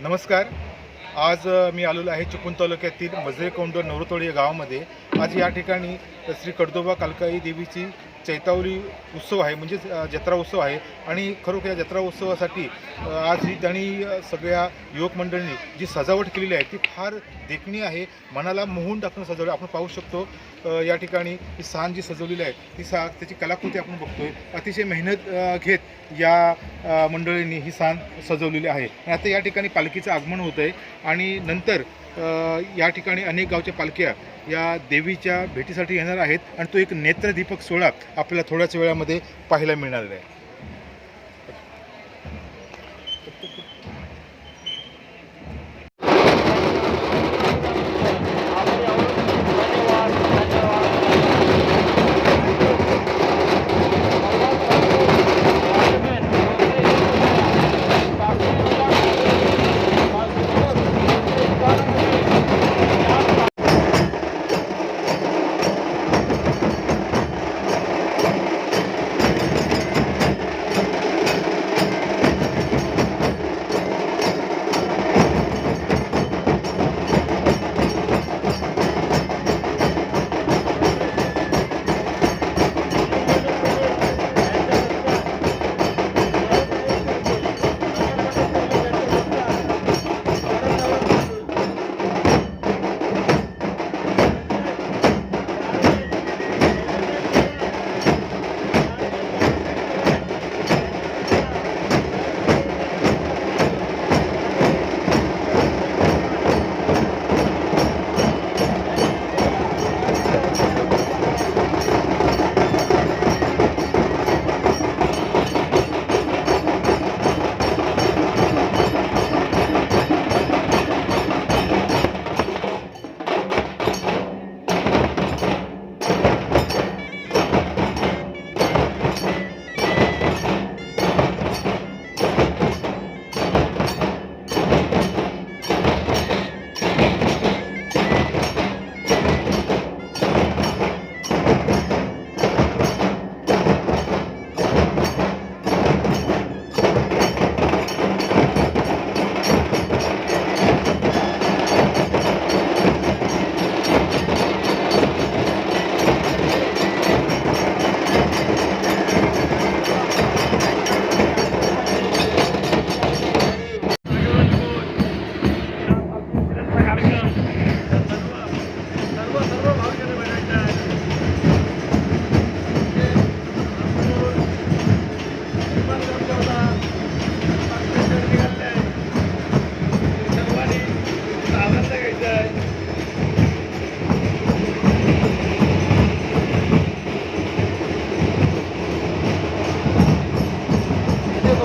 नमस्कार. आज मी आलेलो आहे चिपळूण तालुक्यातील मजरेकोंड नवरतोडी या गावामध्ये. आज या ठिकाणी श्री कडदोबा कालकाई देवीची चैतावली उत्सव आहे, म्हणजेच जत्रा उत्सव आहे. आणि खरोखर या जत्रा उत्सवासाठी आज ही त्यांनी सगळ्या युवक मंडळींनी जी सजावट केलेली आहे ती फार देखणी आहे, मनाला मोहून टाकून सजवली. आपण पाहू शकतो या ठिकाणी ही सान जी सजवलेली आहे ती त्याची कलाकृती आपण बघतोय. अतिशय मेहनत घेत या मंडळींनी ही सान सजवलेली आहे. आणि आता या ठिकाणी पालखीचं आगमन होतं आहे आणि नंतर या ठिकाणी अनेक गावच्या पालख्या या देवीच्या भेटीसाठी येणार आहेत आणि तो एक नेत्रदीपक सोहळा आपल्याला थोड्याच वेळामध्ये पाहायला मिळणार आहे.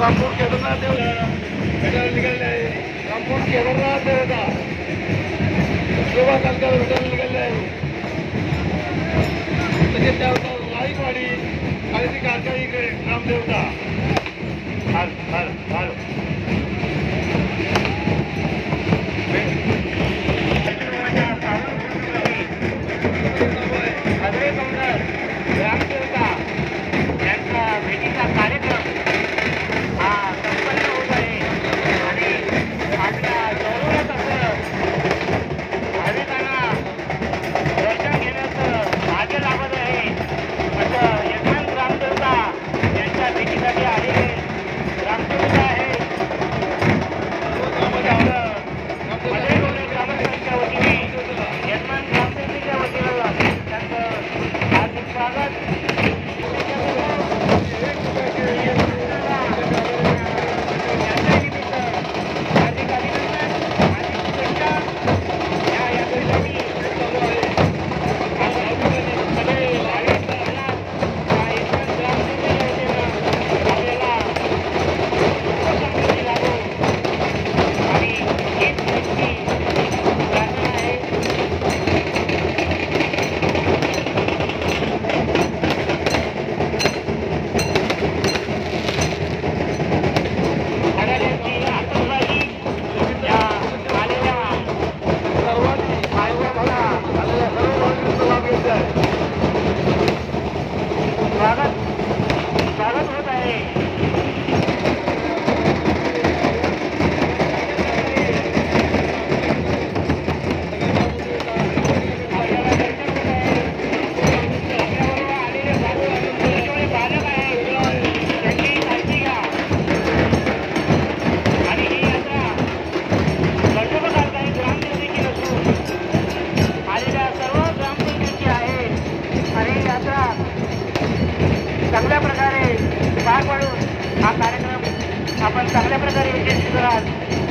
रामपूर केदारनाथ भेटायला निघाले आहे. रामपूर केदारनाथ देवता शोभा कालका भेटायला निघाले आहे. तसेच त्यावर लाईवाडी आणि ती कालका इकडे रामदेवता हर हर हर रामदेवता यांचा भेटीचा कार्यक्रम रामदेवता यांच्या भेटीसाठी आले. रामदेवता आहे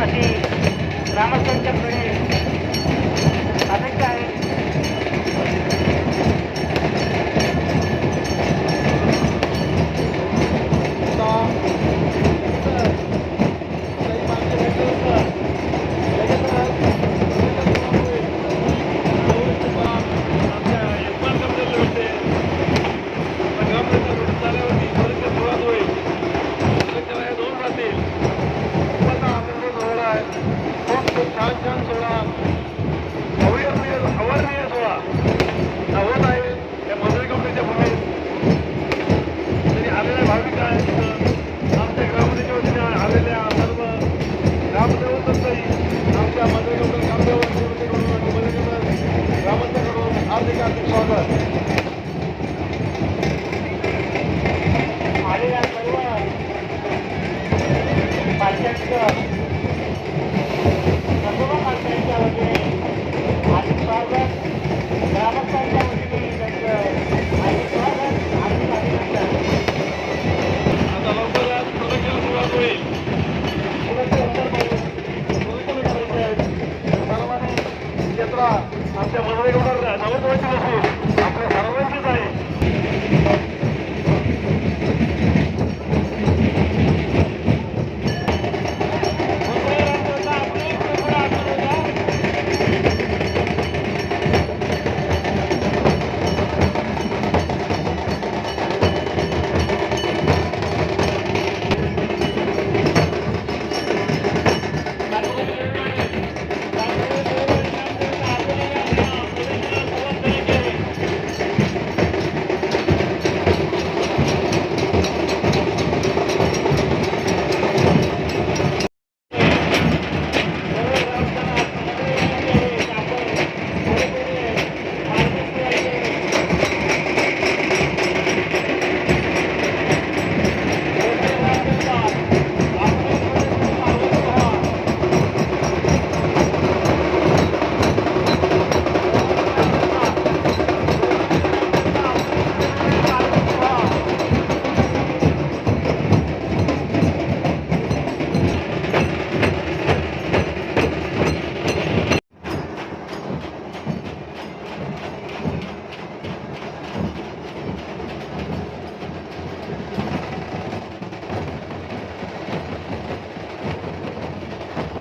अशी ग्रामस्थांच्याकडे अपेक्षा आहे. आलेल्या सर्व पालख्यांचं सर्व पालख्यांच्या वतीने हार्दिक स्वागत, ग्रामस्थांच्या वतीने त्यांचं हार्दिक स्वागत, हार्दिक अभिनंदन. आता लवकरच प्रदक्षिणा सुरुवात होईल. सर्वांनी जत्रा आमच्या